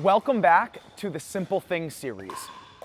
Welcome back to the Simple Things series.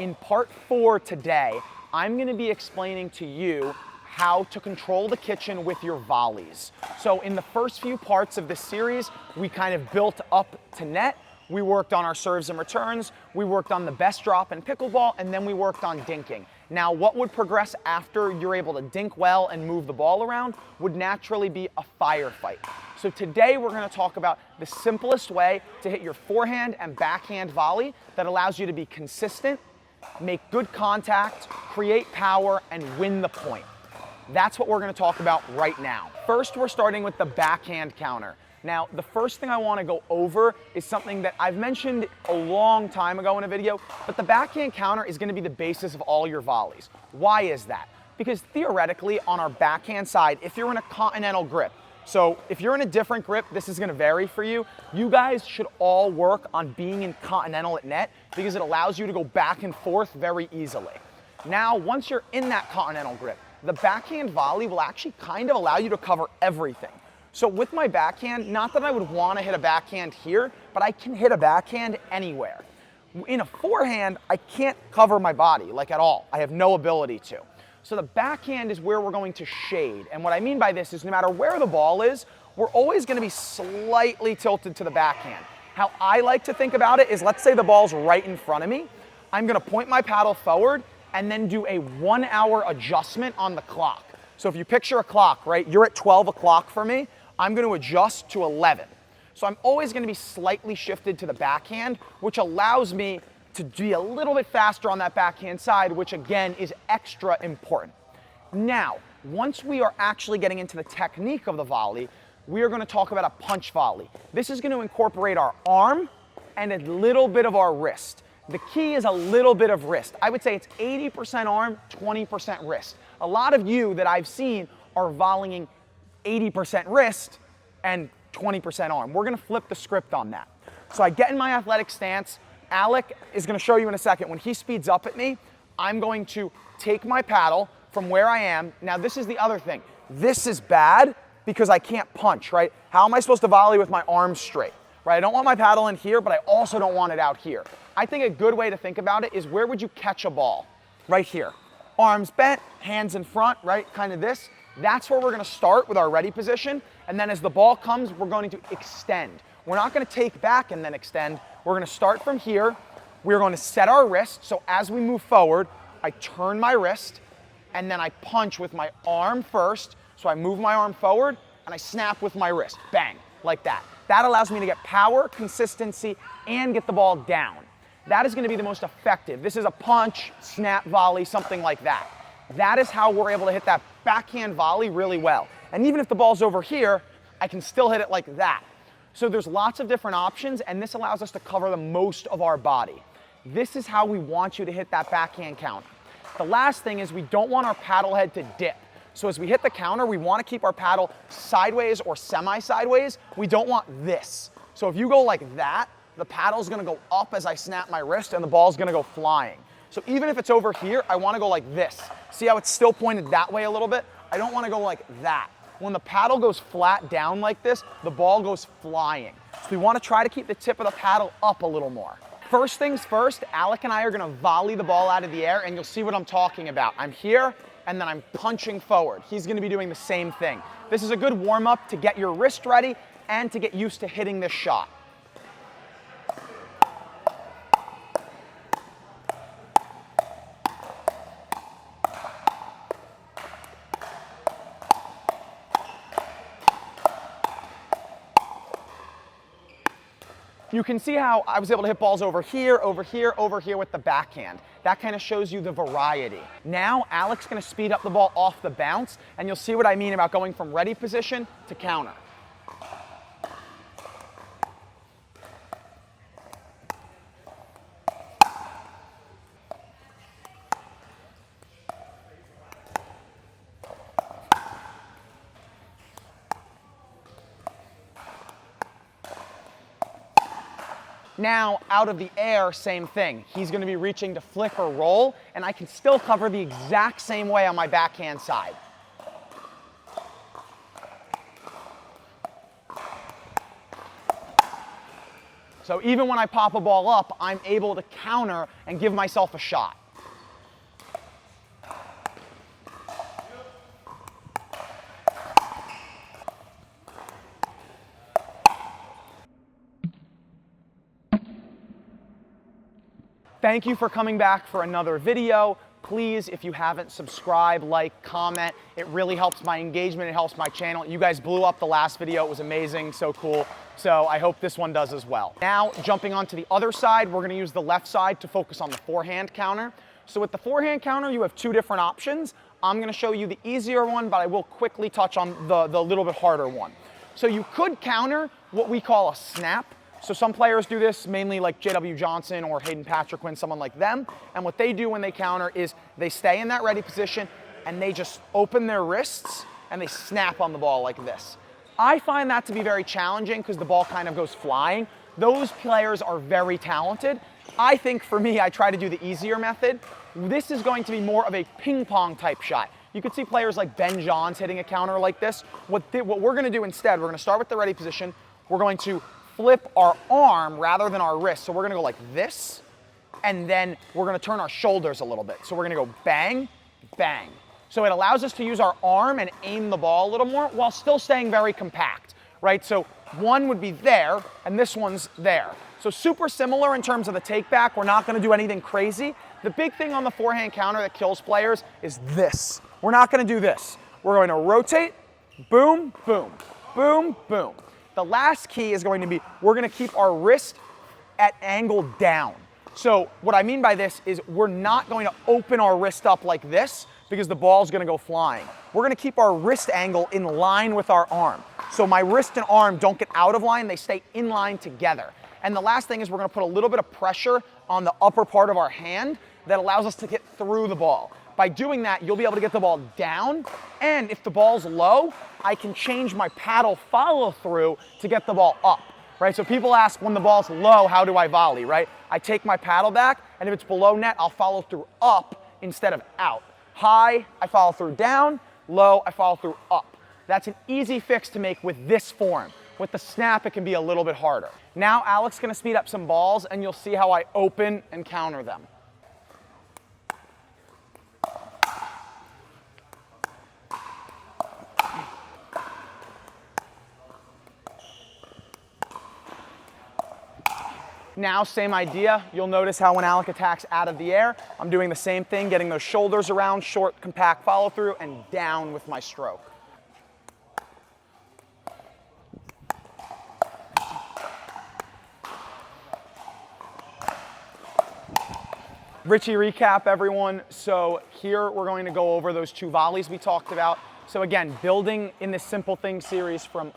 In part 4 today, I'm going to be explaining to you how to control the kitchen with your volleys. So in the first few parts of this series, we kind of built up to net. We worked on our serves and returns, we worked on the best drop in pickleball, and then we worked on dinking. Now, what would progress after you're able to dink well and move the ball around would naturally be a firefight. So today we're going to talk about the simplest way to hit your forehand and backhand volley that allows you to be consistent, make good contact, create power, and win the point. That's what we're going to talk about right now. First, we're starting with the backhand counter. Now, the first thing I want to go over is something that I've mentioned a long time ago in a video, but the backhand counter is going to be the basis of all your volleys. Why is that? Because theoretically, on our backhand side, if you're in a continental grip, so if you're in a different grip, this is going to vary for you. You guys should all work on being in continental at net because it allows you to go back and forth very easily. Now, once you're in that continental grip, the backhand volley will actually kind of allow you to cover everything. So with my backhand, not that I would want to hit a backhand here, but I can hit a backhand anywhere. In a forehand, I can't cover my body, like at all. I have no ability to. So the backhand is where we're going to shade. And what I mean by this is no matter where the ball is, we're always going to be slightly tilted to the backhand. How I like to think about it is, let's say the ball's right in front of me. I'm going to point my paddle forward and then do a 1 hour adjustment on the clock. So if you picture a clock, right, you're at 12 o'clock for me. I'm going to adjust to 11. So I'm always going to be slightly shifted to the backhand, which allows me to be a little bit faster on that backhand side, which again is extra important. Now, once we are actually getting into the technique of the volley, we are going to talk about a punch volley. This is going to incorporate our arm and a little bit of our wrist. The key is a little bit of wrist. I would say it's 80% arm, 20% wrist. A lot of you that I've seen are volleying 80% wrist and 20% arm. We're going to flip the script on that. So I get in my athletic stance. Alec is going to show you in a second. When he speeds up at me, I'm going to take my paddle from where I am. Now, this is the other thing. This is bad because I can't punch, right? How am I supposed to volley with my arms straight, right? I don't want my paddle in here, but I also don't want it out here. I think a good way to think about it is, where would you catch a ball? Right here. Arms bent, hands in front, right? Kind of this. That's where we're going to start with our ready position. And then as the ball comes, we're going to extend. We're not going to take back and then extend. We're going to start from here. We're going to set our wrist. So as we move forward, I turn my wrist and then I punch with my arm first. So I move my arm forward and I snap with my wrist. Bang, like that. That allows me to get power, consistency, and get the ball down. That is going to be the most effective. This is a punch, snap volley, something like that. That is how we're able to hit that backhand volley really well. And even if the ball's over here, I can still hit it like that. So there's lots of different options, and this allows us to cover the most of our body. This is how we want you to hit that backhand counter. The last thing is, we don't want our paddle head to dip. So as we hit the counter, we want to keep our paddle sideways or semi-sideways. We don't want this. So if you go like that, the paddle's going to go up as I snap my wrist, and the ball's going to go flying. So even if it's over here, I want to go like this. See how it's still pointed that way a little bit? I don't want to go like that. When the paddle goes flat down like this, the ball goes flying. So we want to try to keep the tip of the paddle up a little more. First things first, Alec and I are going to volley the ball out of the air, and you'll see what I'm talking about. I'm here, and then I'm punching forward. He's going to be doing the same thing. This is a good warm-up to get your wrist ready and to get used to hitting this shot. You can see how I was able to hit balls over here, over here, over here with the backhand. That kind of shows you the variety. Now, Alec's going to speed up the ball off the bounce, and you'll see what I mean about going from ready position to counter. Now, out of the air, same thing. He's going to be reaching to flick or roll, and I can still cover the exact same way on my backhand side. So even when I pop a ball up, I'm able to counter and give myself a shot. Thank you for coming back for another video. Please, if you haven't, subscribe, like, comment. It really helps my engagement. It helps my channel. You guys blew up the last video. It was amazing, so cool. So I hope this one does as well. Now, jumping onto the other side, we're gonna use the left side to focus on the forehand counter. So with the forehand counter, you have two different options. I'm gonna show you the easier one, but I will quickly touch on the little bit harder one. So you could counter what we call a snap. So some players do this, mainly like J.W. Johnson or Hayden Patrick, someone like them. And what they do when they counter is they stay in that ready position and they just open their wrists and they snap on the ball like this. I find that to be very challenging because the ball kind of goes flying. Those players are very talented. I think for me, I try to do the easier method. This is going to be more of a ping pong type shot. You could see players like Ben Johns hitting a counter like this. What we're gonna do instead, we're gonna start with the ready position. We're going to flip our arm rather than our wrist. So we're gonna go like this, and then we're gonna turn our shoulders a little bit. So we're gonna go bang, bang. So it allows us to use our arm and aim the ball a little more while still staying very compact, right? So one would be there, and this one's there. So super similar in terms of the take back. We're not gonna do anything crazy. The big thing on the forehand counter that kills players is this. We're not gonna do this. We're going to rotate, boom, boom, boom, boom. The last key is going to be, we're gonna keep our wrist at angle down. So what I mean by this is we're not going to open our wrist up like this because the ball's gonna go flying. We're gonna keep our wrist angle in line with our arm. So my wrist and arm don't get out of line, they stay in line together. And the last thing is we're gonna put a little bit of pressure on the upper part of our hand that allows us to get through the ball. By doing that, you'll be able to get the ball down, and if the ball's low, I can change my paddle follow through to get the ball up, right? So people ask, when the ball's low, how do I volley, right? I take my paddle back, and if it's below net, I'll follow through up instead of out. High, I follow through down. Low, I follow through up. That's an easy fix to make with this form. With the snap, it can be a little bit harder. Now, Alex's gonna speed up some balls, and you'll see how I open and counter them. Now, same idea. You'll notice how when Alec attacks out of the air, I'm doing the same thing, getting those shoulders around, short, compact follow through, and down with my stroke. Richie Recap, everyone. So here we're going to go over those two volleys we talked about. So again, building in this simple thing series from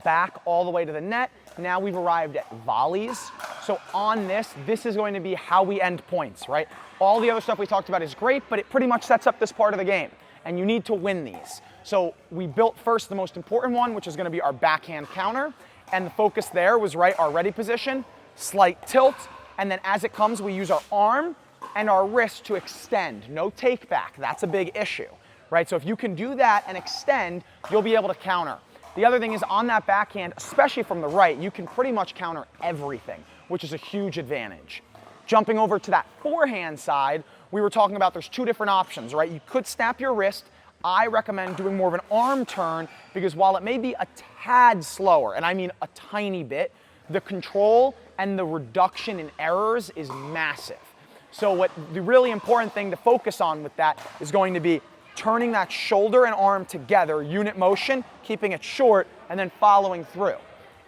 back all the way to the net. Now we've arrived at volleys. So on this is going to be how we end points, right? All the other stuff we talked about is great, but it pretty much sets up this part of the game, and you need to win these. So we built first the most important one, which is gonna be our backhand counter, and the focus there was our ready position, slight tilt, and then as it comes, we use our arm and our wrist to extend. No take back, that's a big issue, right? So if you can do that and extend, you'll be able to counter. The other thing is on that backhand, especially from the right, you can pretty much counter everything, which is a huge advantage. Jumping over to that forehand side, we were talking about there's two different options, right? You could snap your wrist. I recommend doing more of an arm turn because while it may be a tad slower, and I mean a tiny bit, the control and the reduction in errors is massive. So what the really important thing to focus on with that is going to be turning that shoulder and arm together, unit motion, keeping it short, and then following through.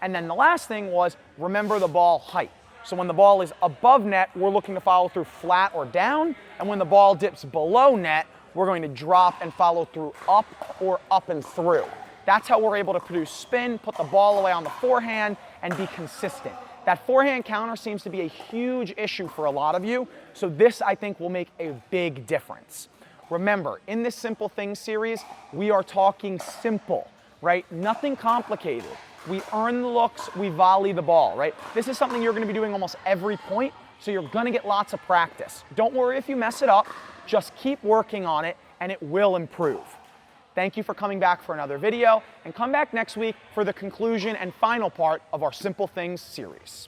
And then the last thing was, remember the ball height. So when the ball is above net, we're looking to follow through flat or down, and when the ball dips below net, we're going to drop and follow through up or up and through. That's how we're able to produce spin, put the ball away on the forehand, and be consistent. That forehand counter seems to be a huge issue for a lot of you, so this, I think, will make a big difference. Remember, in this Simple Things series, we are talking simple, right? Nothing complicated. We earn the looks, we volley the ball, right? This is something you're gonna be doing almost every point, so you're gonna get lots of practice. Don't worry if you mess it up, just keep working on it, and it will improve. Thank you for coming back for another video, and come back next week for the conclusion and final part of our Simple Things series.